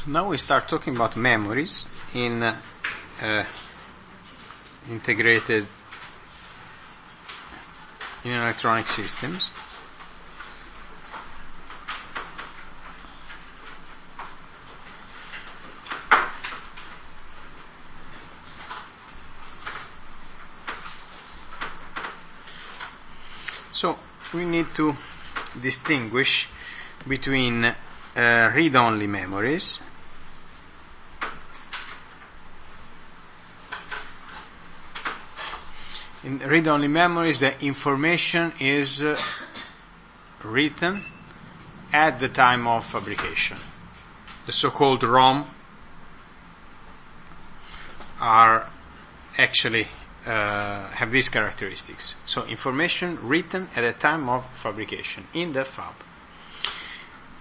Now we start talking about memories in integrated in electronic systems. So we need to distinguish between read-only memories In read-only memories, the information is written at the time of fabrication. The so-called ROM are actually have these characteristics. So information written at the time of fabrication in the fab.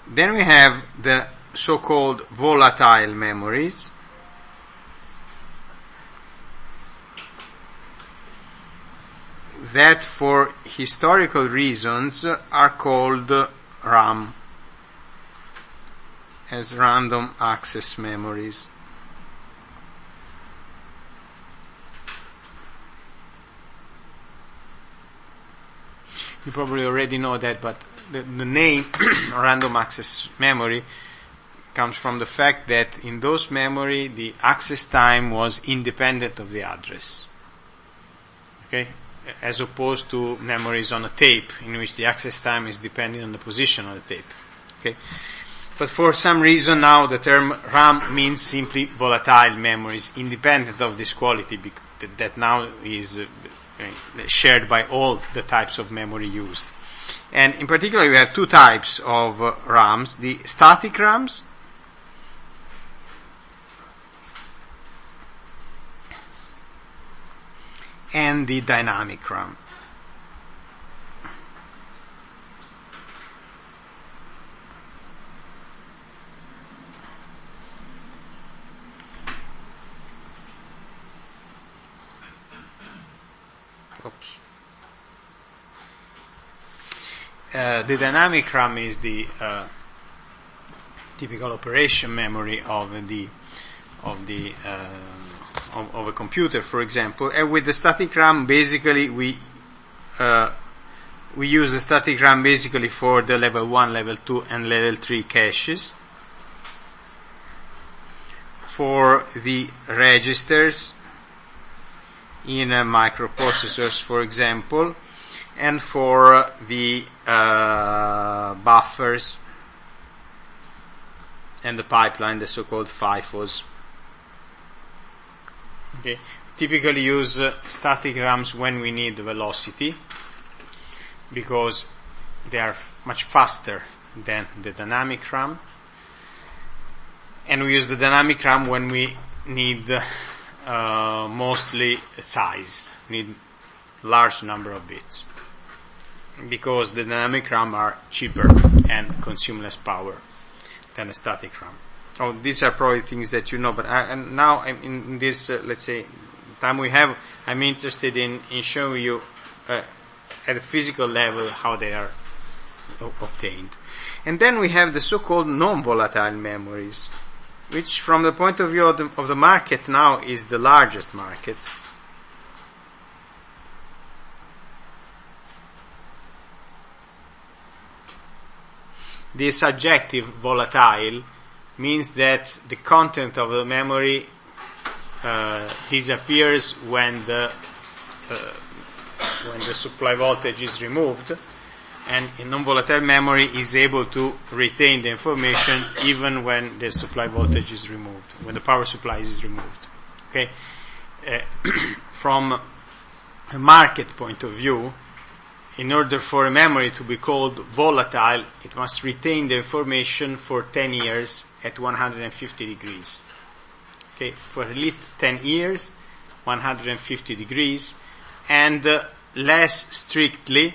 Then we have the so-called volatile memories, that for historical reasons are called RAM, as random access memories. You probably already know that, but the name random access memory comes from the fact that in those memory the access time was independent of the address. Okay? As opposed to memories on a tape, in which the access time is depending on the position of the tape. Okay? But for some reason now the term RAM means simply volatile memories, independent of this quality, that now is shared by all the types of memory used. And in particular we have two types of RAMs, the static RAMs and the dynamic RAM. Oops. The dynamic RAM is the typical operation memory of a computer, for example. And with the static RAM, basically we use the static RAM basically for the level 1, level 2 and level 3 caches, for the registers in microprocessors, for example, and for the buffers and the pipeline, the so-called FIFOs. Okay. Typically use static RAMs when we need velocity, because they are much faster than the dynamic RAM, and we use the dynamic RAM when we need mostly size, need large number of bits, because the dynamic RAM are cheaper and consume less power than the static RAM. Oh, these are probably things that you know, but now I'm in this, let's say, time we have, I'm interested in showing you at a physical level how they are obtained. And then we have the so-called non-volatile memories, which from the point of view of the market now is the largest market. This adjective, volatile, means that the content of the memory disappears when the supply voltage is removed, and a non-volatile memory is able to retain the information even when the supply voltage is removed, when the power supply is removed. Okay, from a market point of view, in order for a memory to be called volatile, it must retain the information for 10 years at 150 degrees. Okay, for at least 10 years, 150 degrees, and less strictly,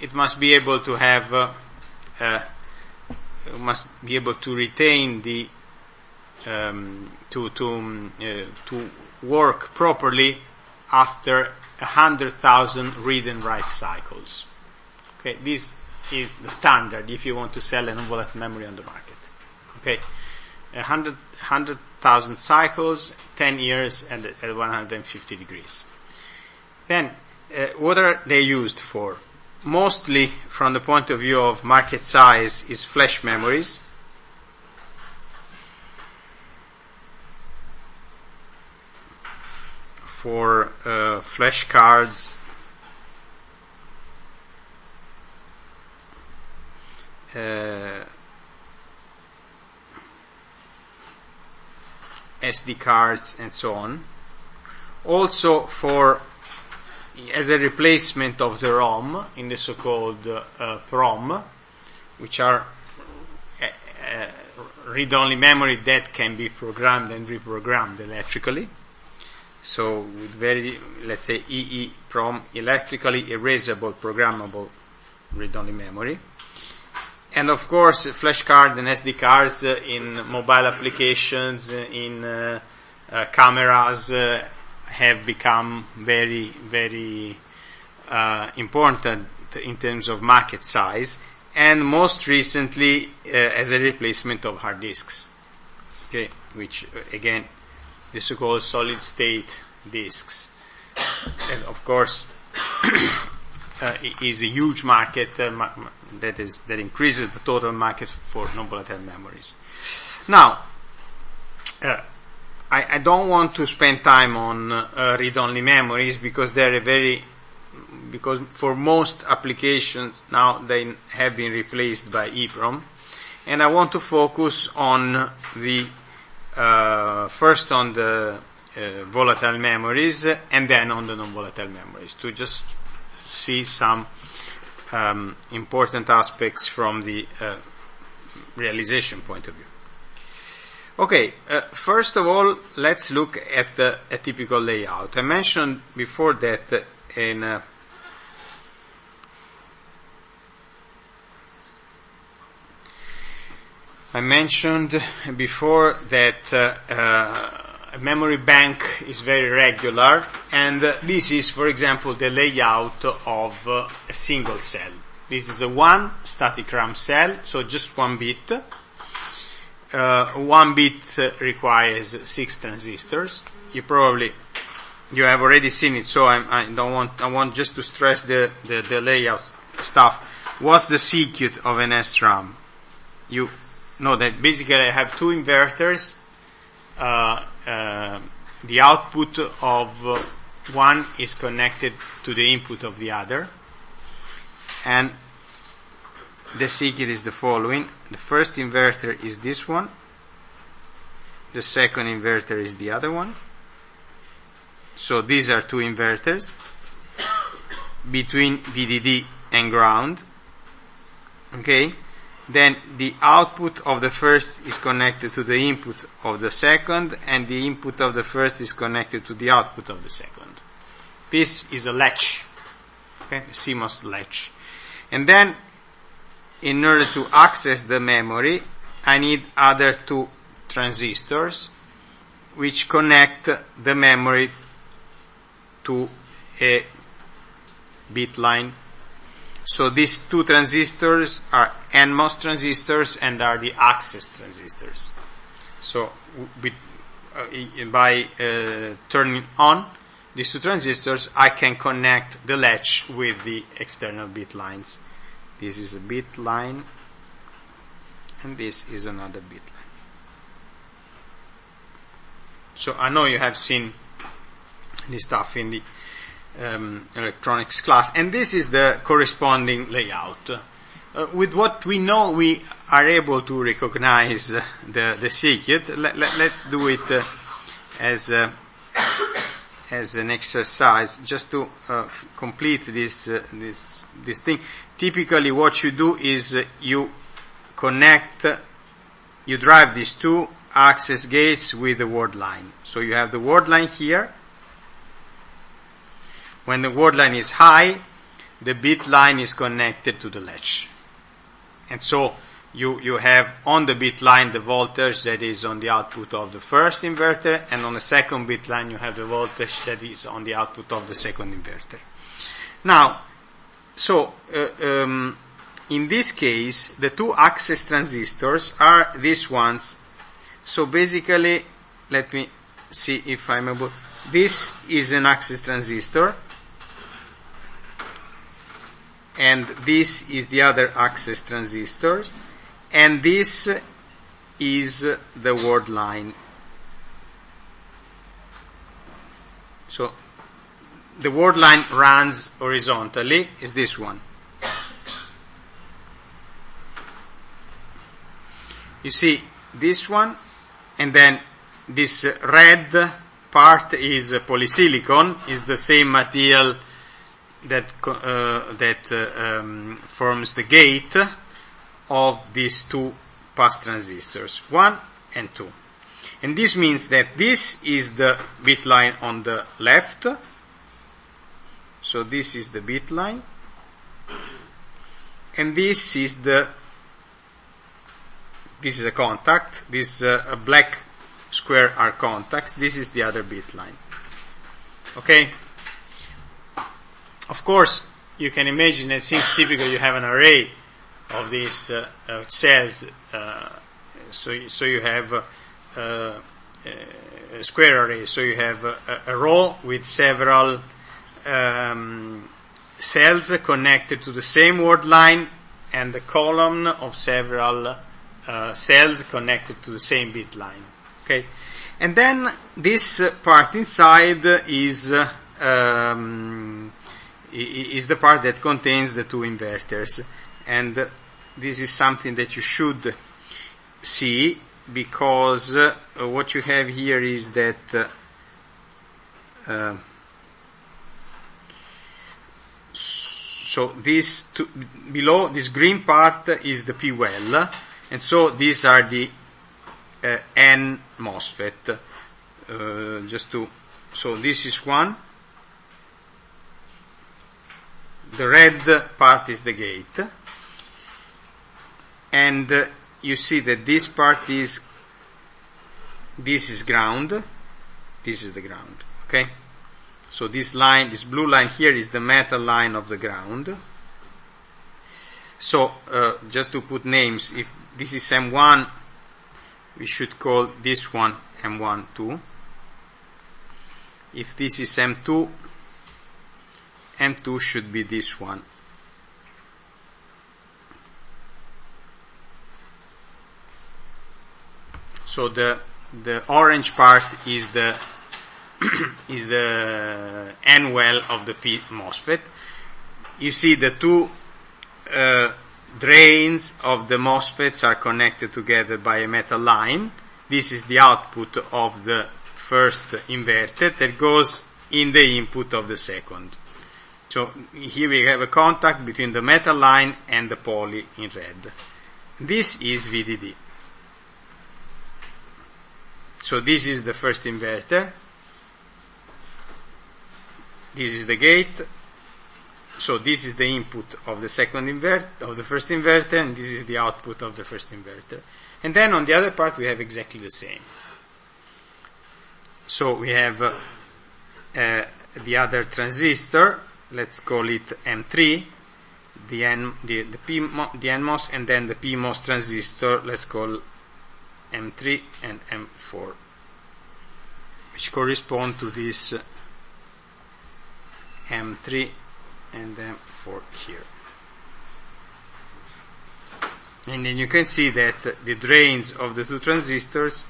it must be able to have, must be able to retain the, to work properly after 100,000 read and write cycles. Okay, this is the standard if you want to sell a non-volatile memory on the market. Okay, 100,000 cycles, 10 years, and at 150 degrees. Then, what are they used for? Mostly, from the point of view of market size, is flash memories. For flash cards, SD cards, and so on. Also for as a replacement of the ROM in the so-called PROM, which are read-only memory that can be programmed and reprogrammed electrically. So with very, let's say, EEPROM, electrically erasable, programmable read-only memory. And of course, flash card and SD cards in mobile applications, in cameras, have become very, very important in terms of market size, and most recently as a replacement of hard disks. Okay, which again, the so-called solid-state disks, and of course, is a huge market that increases the total market for non-volatile memories. Now, I don't want to spend time on read-only memories because because for most applications now they have been replaced by EEPROM, and I want to focus on the first on the volatile memories and then on the non-volatile memories, to just see some important aspects from the realization point of view. Okay, first of all, let's look at a typical layout. I mentioned before that a memory bank is very regular, and this is, for example, the layout of a single cell. This is a one static RAM cell, so just 1 bit. 1 bit requires 6 transistors. You have already seen it, so I want just to stress the layout stuff. What's the circuit of an SRAM? You know that basically I have 2 inverters. The output of one is connected to the input of the other, and the circuit is the following. The first inverter is this one, the second inverter is the other one. So these are 2 inverters between VDD and ground. Okay? Then the output of the first is connected to the input of the second, and the input of the first is connected to the output of the second. This is a latch, okay, a CMOS latch. And then, in order to access the memory, I need other 2 transistors which connect the memory to a bit line. So these 2 transistors are NMOS transistors and are the access transistors. So by turning on these 2 transistors, I can connect the latch with the external bit lines. This is a bit line, and this is another bit line. So I know you have seen this stuff in the electronics class, and this is the corresponding layout. With what we know, we are able to recognize the circuit. Let's do it as an exercise, just to complete this thing. Typically, what you do is you drive these 2 access gates with the word line. So you have the word line here. When the word line is high, the bit line is connected to the latch. And so you have on the bit line the voltage that is on the output of the first inverter, and on the second bit line you have the voltage that is on the output of the second inverter. Now, so in this case, the 2 access transistors are these ones So basically, let me see if I'm able. This is an access transistor, and this is the other access transistor, and this is the word line. So the word line runs horizontally, is this one. You see this one, and then this red part is polysilicon, is the same material that forms the gate of these two pass transistors, 1 and 2. And this means that this is the bit line on the left. So this is the bit line, and this is a contact. This black square are contacts. This is the other bit line. Okay. Of course, you can imagine that since typically you have an array of these cells, so you have a square array. So you have a row with several cells connected to the same word line, and the column of several cells connected to the same bit line. Okay, and then this part inside is the part that contains the two inverters, and this is something that you should see, because what you have here is that so this below this green part is the P well, and so these are the N MOSFET. So this is one. The red part is the gate, and you see that this part is ground. This is the ground. Okay. So this line, this blue line here, is the metal line of the ground. So just to put names, if this is M1, we should call this one M1 2. If this is M2, M2 should be this one. So the orange part is the is the N well of the P MOSFET. You see the two drains of the MOSFETs are connected together by a metal line. This is the output of the first inverter that goes in the input of the second. So here we have a contact between the metal line and the poly in red. This is VDD. So this is the first inverter. This is the gate. So this is the input of the second inverter, of the first inverter, and this is the output of the first inverter. And then on the other part we have exactly the same. So we have the other transistor. Let's call it M3, the NMOS, and then the PMOS transistor. Let's call M3 and M4, which correspond to this M3 and M4 here. And then you can see that the drains of the two transistors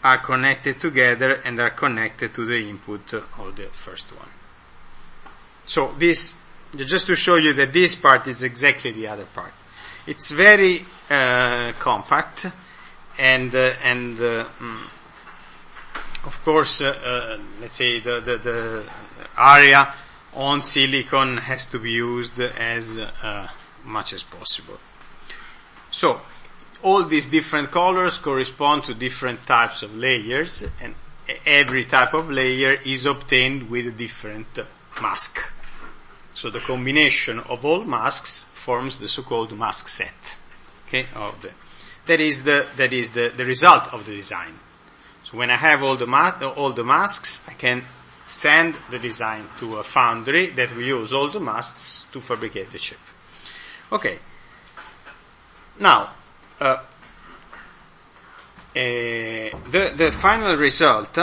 are connected together and are connected to the input of the first one. So this, just to show you that this part is exactly the other part. It's very compact, and of course, let's say the area on silicon has to be used as much as possible. So all these different colors correspond to different types of layers, and every type of layer is obtained with a different mask. So the combination of all masks forms the so-called mask set. Okay, that is the result of the design. So when I have all the masks, I can send the design to a foundry that will use all the masks to fabricate the chip. Okay. Now, the final result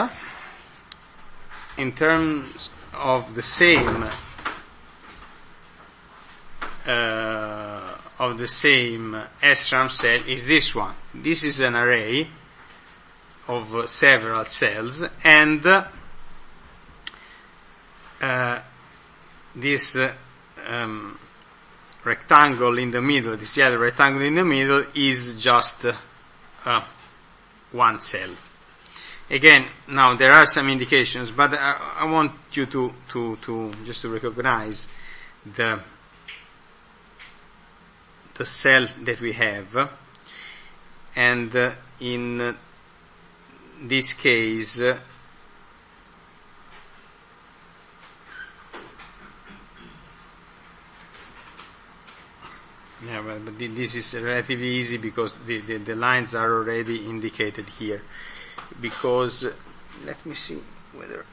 in terms of the same SRAM cell is this one. This is an array of several cells, and this rectangle in the middle, this yellow rectangle in the middle, is just one cell. Again, now there are some indications, but I want you to just to recognize the cell that we have, and in this case but this is relatively easy because the lines are already indicated here. Because let me see whether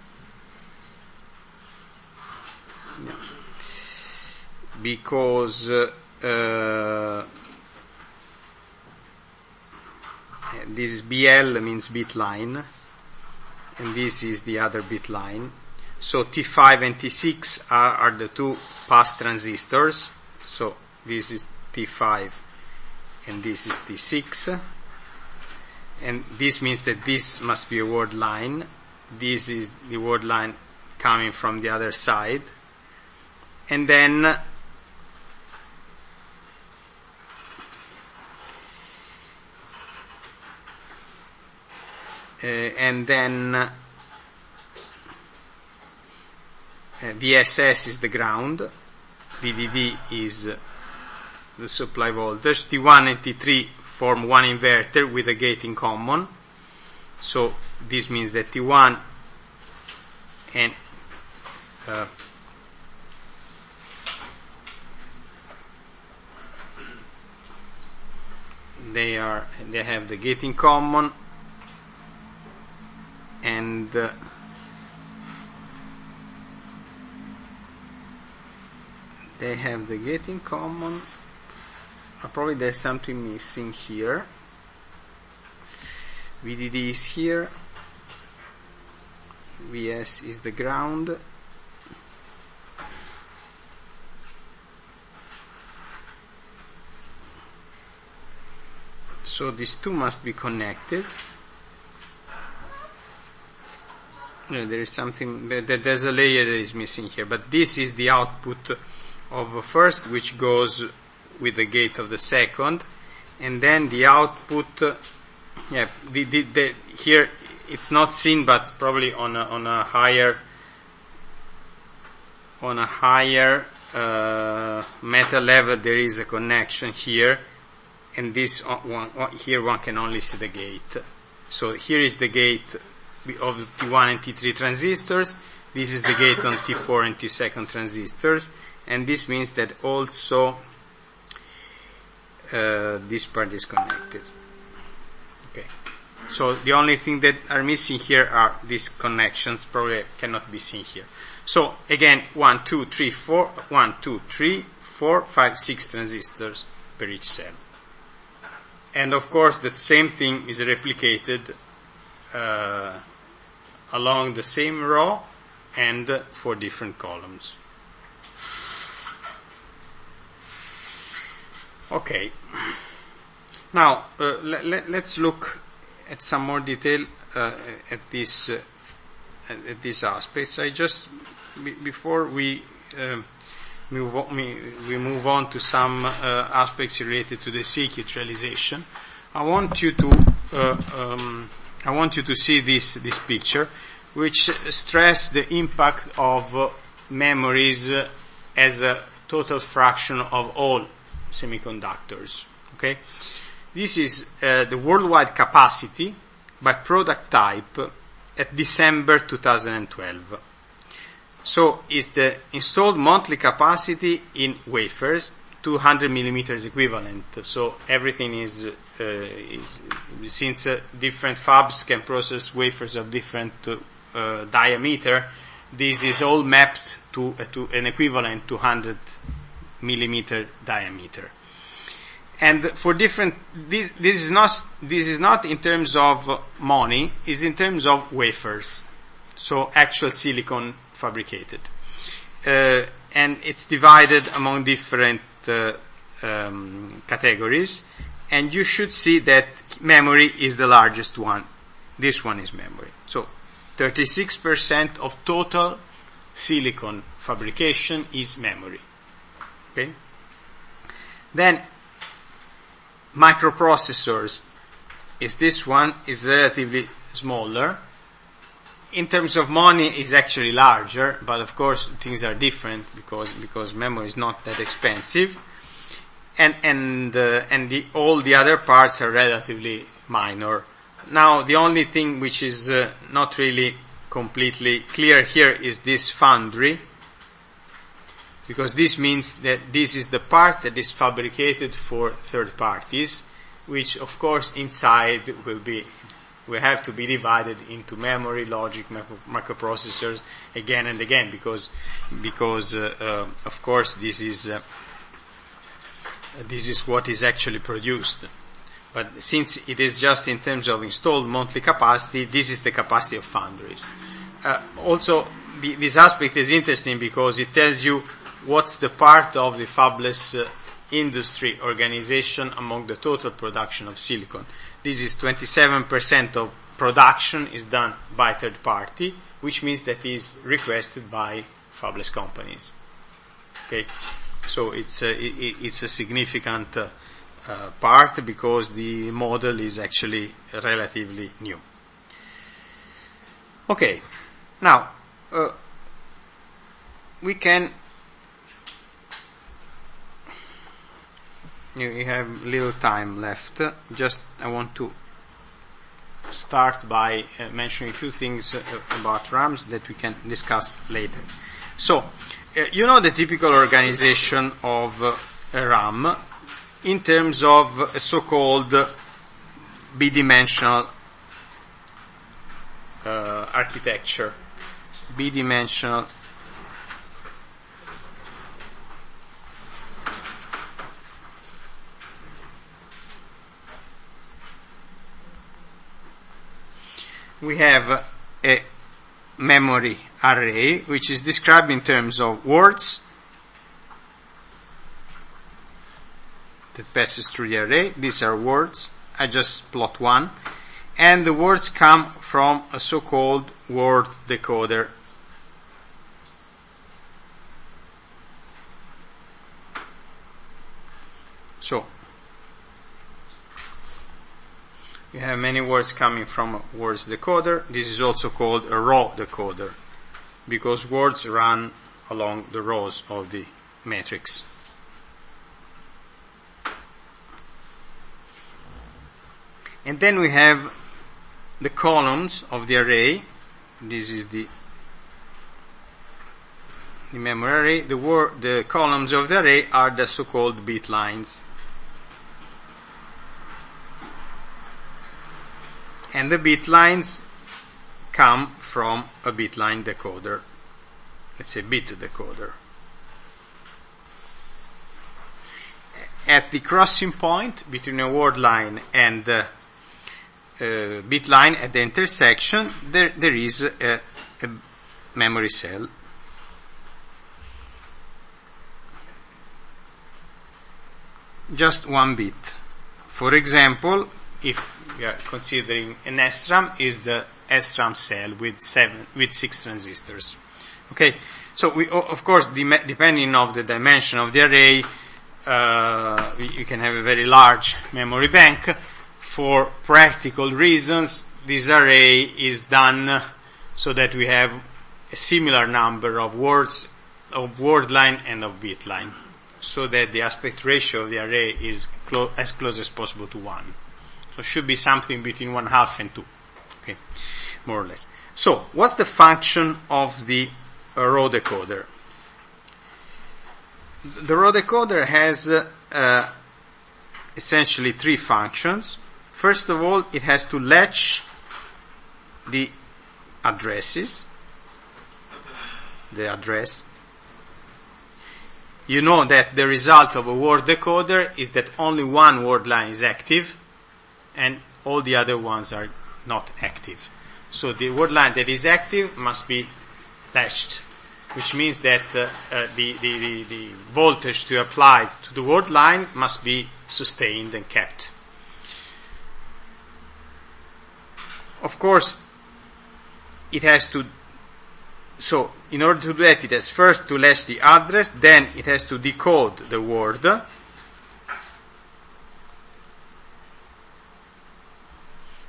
because this is BL means bit line, and this is the other bit line. So T5 and T6 are the two pass transistors. So this is T5 and this is T6. And this means that this must be a word line. This is the word line coming from the other side. And then VSS is the ground, VDD is the supply voltage, T1 and T3 form one inverter with a gate in common. So this means that T1 and they have the gate in common, and they have the gate in common. Probably there's something missing here. VDD is here, VS is the ground, so these two must be connected. There is something, there's a layer that is missing here, but this is the output of the first, which goes with the gate of the second, and then the output, here it's not seen, but probably on a higher metal level there is a connection here, and this here one can only see the gate. So here is the gate of the T1 and T3 transistors. This is the gate on T4 and T2 transistors, and this means that also this part is connected. Okay, so the only thing that are missing here are these connections, probably cannot be seen here. So again, 1, 2, 3, 4, 1, 2, 3, 4, 5, 6 transistors per each cell. And of course the same thing is replicated along the same row and for different columns. Okay, now let's look at some more detail at these aspects. I just before we move on to some aspects related to the circuit realization, I want you to see this picture, which stress the impact of memories as a total fraction of all semiconductors. Okay, this is the worldwide capacity by product type at December 2012. So it's the installed monthly capacity in wafers, 200 millimeters equivalent. So everything is since different fabs can process wafers of different diameter, this is all mapped to an equivalent 200 millimeter diameter. And for different, this is not in terms of money, is in terms of wafers, so actual silicon fabricated, and it's divided among different categories. And you should see that memory is the largest one. This one is memory. So 36% of total silicon fabrication is memory. Okay. Then microprocessors is this one, is relatively smaller. In terms of money is actually larger, but of course things are different because memory is not that expensive. And all the other parts are relatively minor. Now the only thing which is not really completely clear here is this foundry, because this means that this is the part that is fabricated for third parties, which of course inside will have to be divided into memory, logic, microprocessors again and again, because of course this is what is actually produced. But since it is just in terms of installed monthly capacity, this is the capacity of foundries. Also, this aspect is interesting because it tells you what's the part of the fabless industry organization among the total production of silicon. This is 27% of production is done by third party, which means that is requested by fabless companies. Okay, so it's a significant part because the model is actually relatively new. Okay, now we can. You have little time left. Just I want to start by mentioning a few things about RAMs that we can discuss later. So, you know the typical organization of a RAM in terms of a so-called bidimensional architecture. Bidimensional we have a memory array which is described in terms of words that passes through the array. These are words. I just plot one. And the words come from a so-called word decoder. So, you have many words coming from a words decoder. This is also called a row decoder because words run along the rows of the matrix. And then we have the columns of the array. This is the memory array. The columns of the array are the so-called bit lines. And the bit lines come from a bit line decoder. Let's say bit decoder. At the crossing point between a word line and the bit line at the intersection, there is a memory cell. Just one bit. For example, if we are considering an SRAM, is the SRAM cell with 6 transistors. Okay, so we of course depending on the dimension of the array, you can have a very large memory bank. For practical reasons, this array is done so that we have a similar number of words, of word line and of bit line, so that the aspect ratio of the array is as close as possible to 1. So it should be something between 1/2 and 2, okay, more or less. So, what's the function of the row decoder? The row decoder has essentially 3 functions. First of all, it has to latch the addresses, the address. you know that the result of a word decoder is that only one word line is active and all the other ones are not active. So the word line that is active must be latched, which means that the voltage to apply to the word line must be sustained and kept. Of course, it has to, so in order to do that, it has first to latch the address, then it has to decode the word,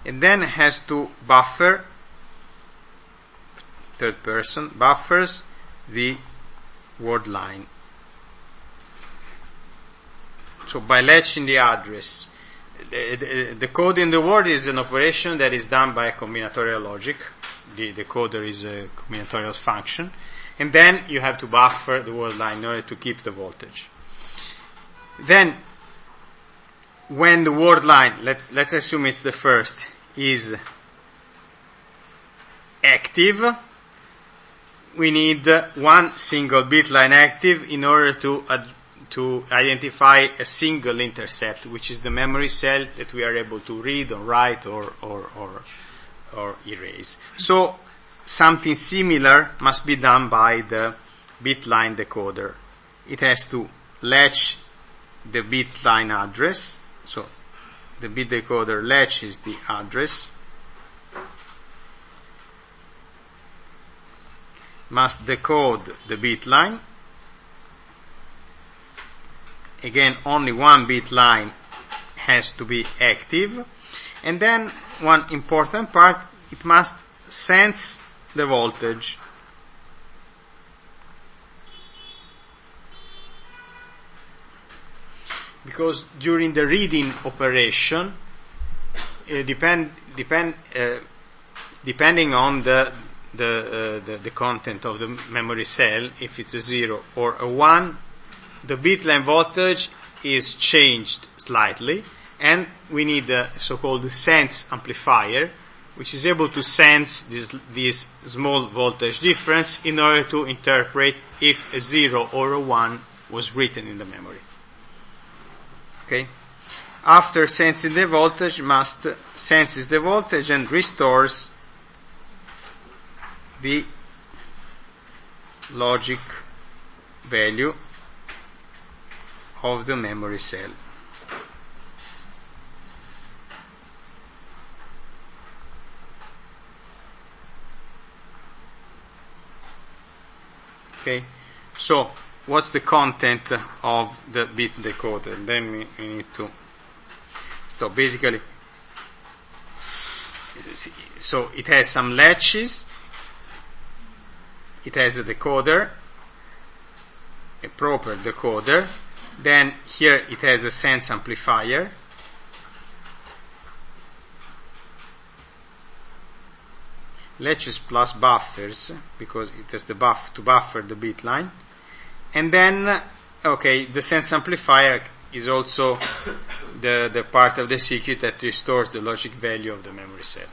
and then has to buffer, third person, buffers the word line. So by latching the address, the coding the word is an operation that is done by combinatorial logic. The decoder is a combinatorial function. And then you have to buffer the word line in order to keep the voltage. Then, when the word line, let's assume it's the first, is active, we need one single bit line active in order to identify a single intercept, which is the memory cell that we are able to read or write or erase. So something similar must be done by the bit line decoder. It has to latch the bit line address. So the bit decoder latches the address, must decode the bit line. Again, only one bit line has to be active. And then one important part, it must sense the voltage. Because during the reading operation, depending on the content of the memory cell, if it's a 0 or a 1, the bit line voltage is changed slightly, and we need a so-called sense amplifier, which is able to sense this small voltage difference in order to interpret if a 0 or a 1 was written in the memory. Okay? After sensing the voltage, must senses the voltage and restores the logic value of the memory cell. Okay, so what's the content of the bit decoder? Then we need to. So basically, so it has some latches. It has a decoder, a proper decoder. Then here it has a sense amplifier. Latches plus buffers, because it has the to buffer the bit line. And then, okay, the sense amplifier is also the part of the circuit that restores the logic value of the memory cell.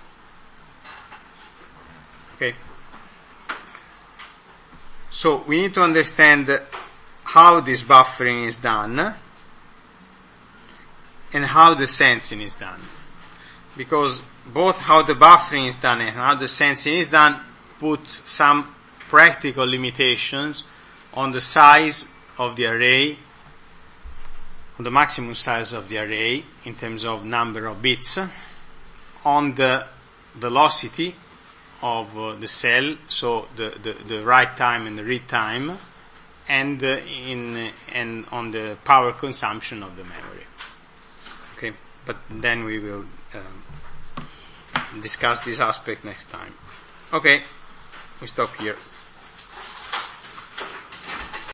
Okay. So we need to understand how this buffering is done and how the sensing is done. Because both how the buffering is done and how the sensing is done put some practical limitations on the size of the array, on the maximum size of the array in terms of number of bits, on the velocity of the cell, so the write time and the read time, and and on the power consumption of the memory. Okay, but then we will discuss this aspect next time. Okay, we stop here.